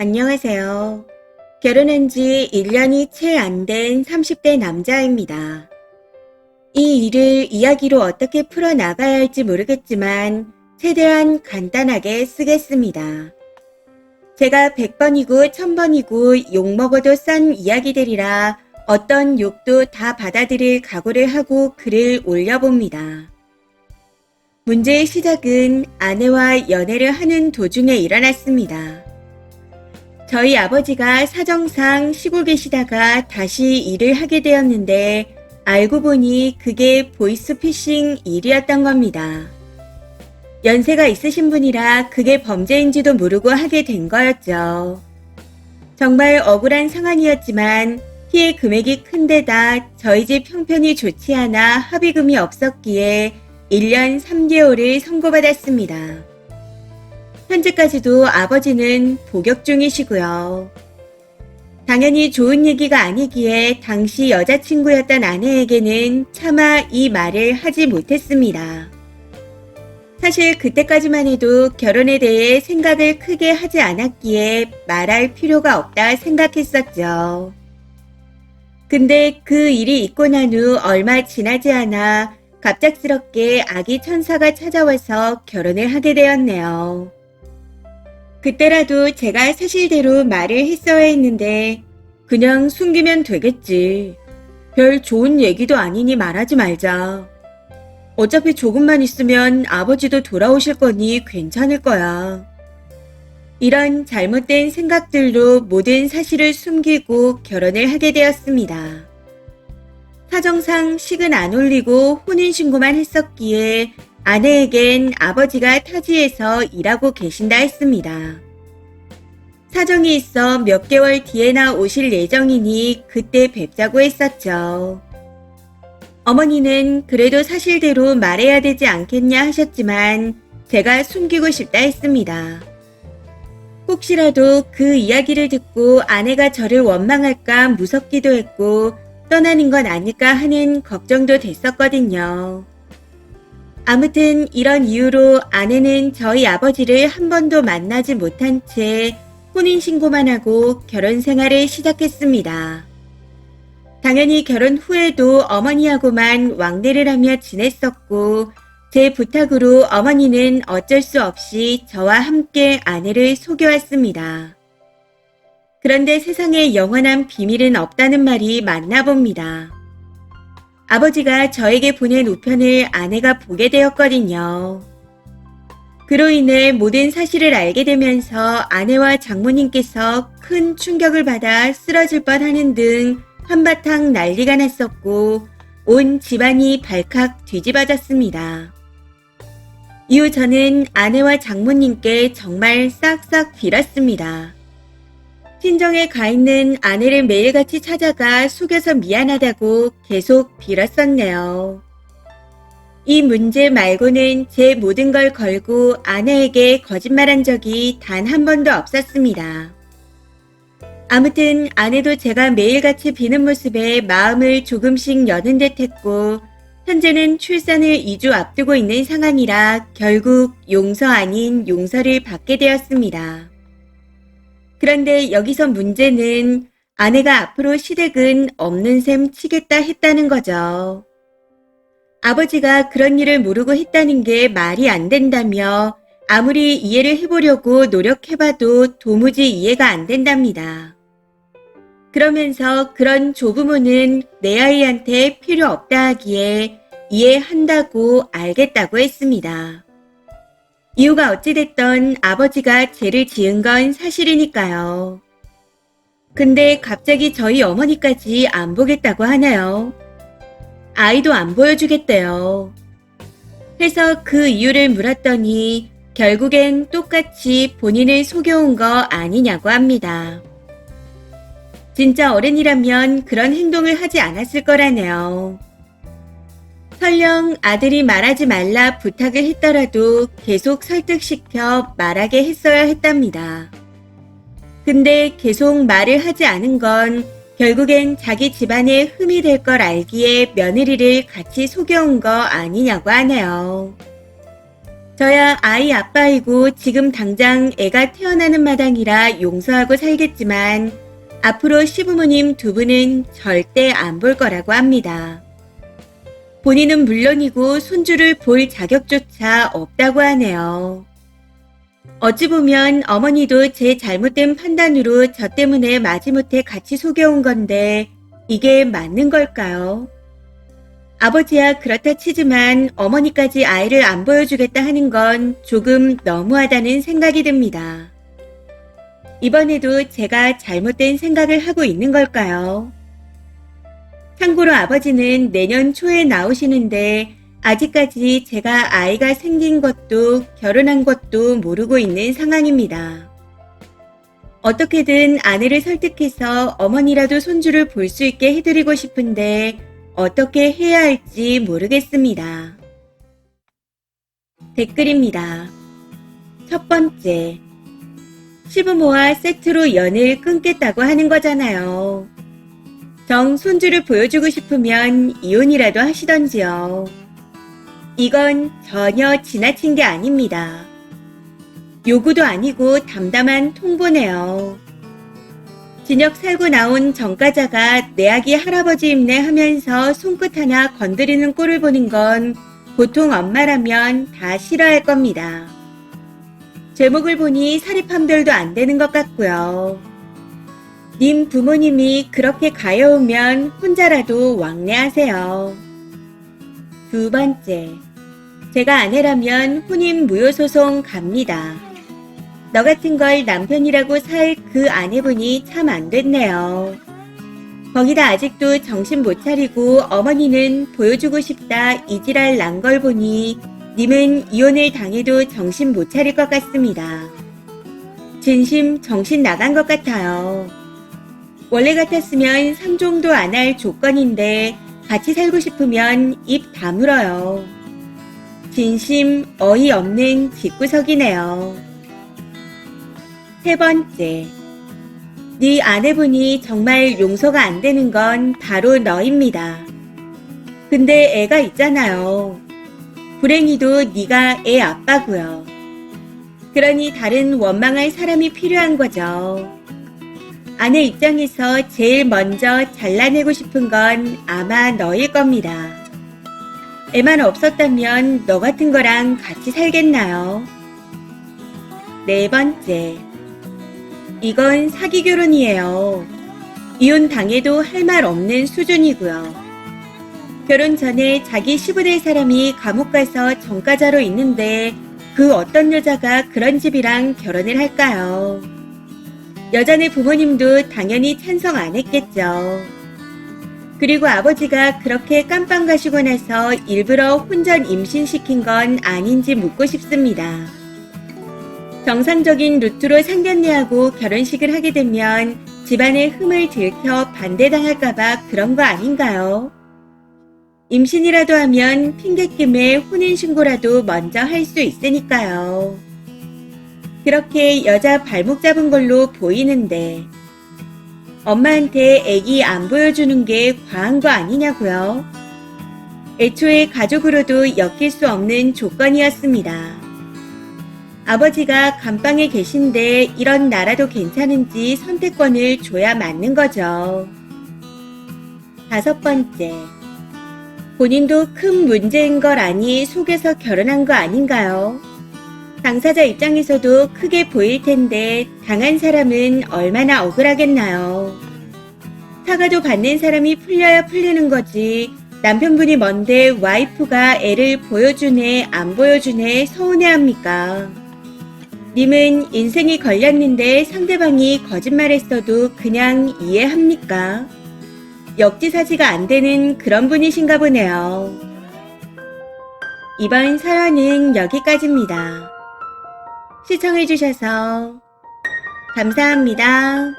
안녕하세요. 결혼한 지 1년이 채 안 된 30대 남자입니다. 이 일을 이야기로 어떻게 풀어나가야 할지 모르겠지만 최대한 간단하게 쓰겠습니다. 제가 100번이고 1000번이고 욕먹어도 싼 이야기들이라 어떤 욕도 다 받아들일 각오를 하고 글을 올려봅니다. 문제의 시작은 아내와 연애를 하는 도중에 일어났습니다. 저희 아버지가 사정상 시골 계시다가 다시 일을 하게 되었는데 알고 보니 그게 보이스피싱 일이었던 겁니다. 연세가 있으신 분이라 그게 범죄인지도 모르고 하게 된 거였죠. 정말 억울한 상황이었지만 피해 금액이 큰 데다 저희 집 형편이 좋지 않아 합의금이 없었기에 1년 3개월을 선고받았습니다. 현재까지도 아버지는 복역 중이시고요. 당연히 좋은 얘기가 아니기에 당시 여자친구였던 아내에게는 차마 이 말을 하지 못했습니다. 사실 그때까지만 해도 결혼에 대해 생각을 크게 하지 않았기에 말할 필요가 없다 생각했었죠. 근데 그 일이 있고 난 후 얼마 지나지 않아 갑작스럽게 아기 천사가 찾아와서 결혼을 하게 되었네요. 그때라도 제가 사실대로 말을 했어야 했는데 그냥 숨기면 되겠지. 별 좋은 얘기도 아니니 말하지 말자. 어차피 조금만 있으면 아버지도 돌아오실 거니 괜찮을 거야. 이런 잘못된 생각들로 모든 사실을 숨기고 결혼을 하게 되었습니다. 사정상 식은 안 올리고 혼인신고만 했었기에 아내에겐 아버지가 타지에서 일하고 계신다 했습니다. 사정이 있어 몇 개월 뒤에나 오실 예정이니 그때 뵙자고 했었죠. 어머니는 그래도 사실대로 말해야 되지 않겠냐 하셨지만 제가 숨기고 싶다 했습니다. 혹시라도 그 이야기를 듣고 아내가 저를 원망할까 무섭기도 했고 떠나는 건 아닐까 하는 걱정도 됐었거든요. 아무튼 이런 이유로 아내는 저희 아버지를 한 번도 만나지 못한 채 혼인신고만 하고 결혼 생활을 시작했습니다. 당연히 결혼 후에도 어머니하고만 왕래를 하며 지냈었고 제 부탁으로 어머니는 어쩔 수 없이 저와 함께 아내를 속여왔습니다. 그런데 세상에 영원한 비밀은 없다는 말이 맞나 봅니다. 아버지가 저에게 보낸 우편을 아내가 보게 되었거든요. 그로 인해 모든 사실을 알게 되면서 아내와 장모님께서 큰 충격을 받아 쓰러질 뻔하는 등 한바탕 난리가 났었고 온 집안이 발칵 뒤집어졌습니다. 이후 저는 아내와 장모님께 정말 싹싹 빌었습니다. 친정에 가 있는 아내를 매일같이 찾아가 속여서 미안하다고 계속 빌었었네요. 이 문제 말고는 제 모든 걸 걸고 아내에게 거짓말한 적이 단 한 번도 없었습니다. 아무튼 아내도 제가 매일같이 비는 모습에 마음을 조금씩 여는 듯 했고 현재는 출산을 2주 앞두고 있는 상황이라 결국 용서 아닌 용서를 받게 되었습니다. 그런데 여기서 문제는 아내가 앞으로 시댁은 없는 셈 치겠다 했다는 거죠. 아버지가 그런 일을 모르고 했다는 게 말이 안 된다며 아무리 이해를 해보려고 노력해봐도 도무지 이해가 안 된답니다. 그러면서 그런 조부모는 내 아이한테 필요 없다 하기에 이해한다고 알겠다고 했습니다. 이유가 어찌됐던 아버지가 죄를 지은 건 사실이니까요. 근데 갑자기 저희 어머니까지 안 보겠다고 하나요? 아이도 안 보여주겠대요. 해서 그 이유를 물었더니 결국엔 똑같이 본인을 속여온 거 아니냐고 합니다. 진짜 어른이라면 그런 행동을 하지 않았을 거라네요. 설령 아들이 말하지 말라 부탁을 했더라도 계속 설득시켜 말하게 했어야 했답니다. 근데 계속 말을 하지 않은 건 결국엔 자기 집안에 흠이 될 걸 알기에 며느리를 같이 속여온 거 아니냐고 하네요. 저야 아이 아빠이고 지금 당장 애가 태어나는 마당이라 용서하고 살겠지만 앞으로 시부모님 두 분은 절대 안 볼 거라고 합니다. 본인은 물론이고 손주를 볼 자격조차 없다고 하네요. 어찌 보면 어머니도 제 잘못된 판단으로 저 때문에 마지못해 같이 속여온 건데 이게 맞는 걸까요? 아버지야 그렇다 치지만 어머니까지 아이를 안 보여주겠다 하는 건 조금 너무하다는 생각이 듭니다. 이번에도 제가 잘못된 생각을 하고 있는 걸까요? 참고로 아버지는 내년 초에 나오시는데 아직까지 제가 아이가 생긴 것도 결혼한 것도 모르고 있는 상황입니다. 어떻게든 아내를 설득해서 어머니라도 손주를 볼 수 있게 해드리고 싶은데 어떻게 해야 할지 모르겠습니다. 댓글입니다. 첫 번째, 시부모와 세트로 연을 끊겠다고 하는 거잖아요. 정 손주를 보여주고 싶으면 이혼이라도 하시던지요. 이건 전혀 지나친 게 아닙니다. 요구도 아니고 담담한 통보네요. 진역 살고 나온 전과자가 내 아기 할아버지 입네 하면서 손끝 하나 건드리는 꼴을 보는 건 보통 엄마라면 다 싫어할 겁니다. 제목을 보니 사립함별도 안 되는 것 같고요. 님 부모님이 그렇게 가여우면 혼자라도 왕래하세요. 두 번째, 제가 아내라면 혼인 무효소송 갑니다. 너 같은 걸 남편이라고 살 그 아내분이 참 안 됐네요. 거기다 아직도 정신 못 차리고 어머니는 보여주고 싶다 이지랄 난 걸 보니 님은 이혼을 당해도 정신 못 차릴 것 같습니다. 진심 정신 나간 것 같아요. 원래 같았으면 상종도 안 할 조건인데 같이 살고 싶으면 입 다물어요. 진심 어이없는 집구석이네요. 세 번째, 네 아내분이 정말 용서가 안 되는 건 바로 너입니다. 근데 애가 있잖아요. 불행히도 네가 애 아빠고요. 그러니 다른 원망할 사람이 필요한 거죠. 아내 입장에서 제일 먼저 잘라내고 싶은 건 아마 너일 겁니다. 애만 없었다면 너 같은 거랑 같이 살겠나요? 네 번째, 이건 사기 결혼이에요. 이혼 당해도 할 말 없는 수준이고요. 결혼 전에 자기 시부 될 사람이 감옥 가서 전과자로 있는데 그 어떤 여자가 그런 집이랑 결혼을 할까요? 여자네 부모님도 당연히 찬성 안 했겠죠. 그리고 아버지가 그렇게 깜빵 가시고 나서 일부러 혼전 임신시킨 건 아닌지 묻고 싶습니다. 정상적인 루트로 상견례하고 결혼식을 하게 되면 집안의 흠을 들켜 반대당할까봐 그런 거 아닌가요? 임신이라도 하면 핑계김에 혼인신고라도 먼저 할 수 있으니까요. 그렇게 여자 발목 잡은 걸로 보이는데 엄마한테 애기 안 보여주는 게 과한 거 아니냐고요? 애초에 가족으로도 엮일 수 없는 조건이었습니다. 아버지가 감방에 계신데 이런 나라도 괜찮은지 선택권을 줘야 맞는 거죠. 다섯 번째, 본인도 큰 문제인 걸 아니 속여서 결혼한 거 아닌가요? 당사자 입장에서도 크게 보일 텐데 당한 사람은 얼마나 억울하겠나요? 사과도 받는 사람이 풀려야 풀리는 거지 남편분이 뭔데 와이프가 애를 보여주네 안 보여주네 서운해합니까? 님은 인생이 걸렸는데 상대방이 거짓말했어도 그냥 이해합니까? 역지사지가 안 되는 그런 분이신가 보네요. 이번 사연은 여기까지입니다. 시청해주셔서 감사합니다.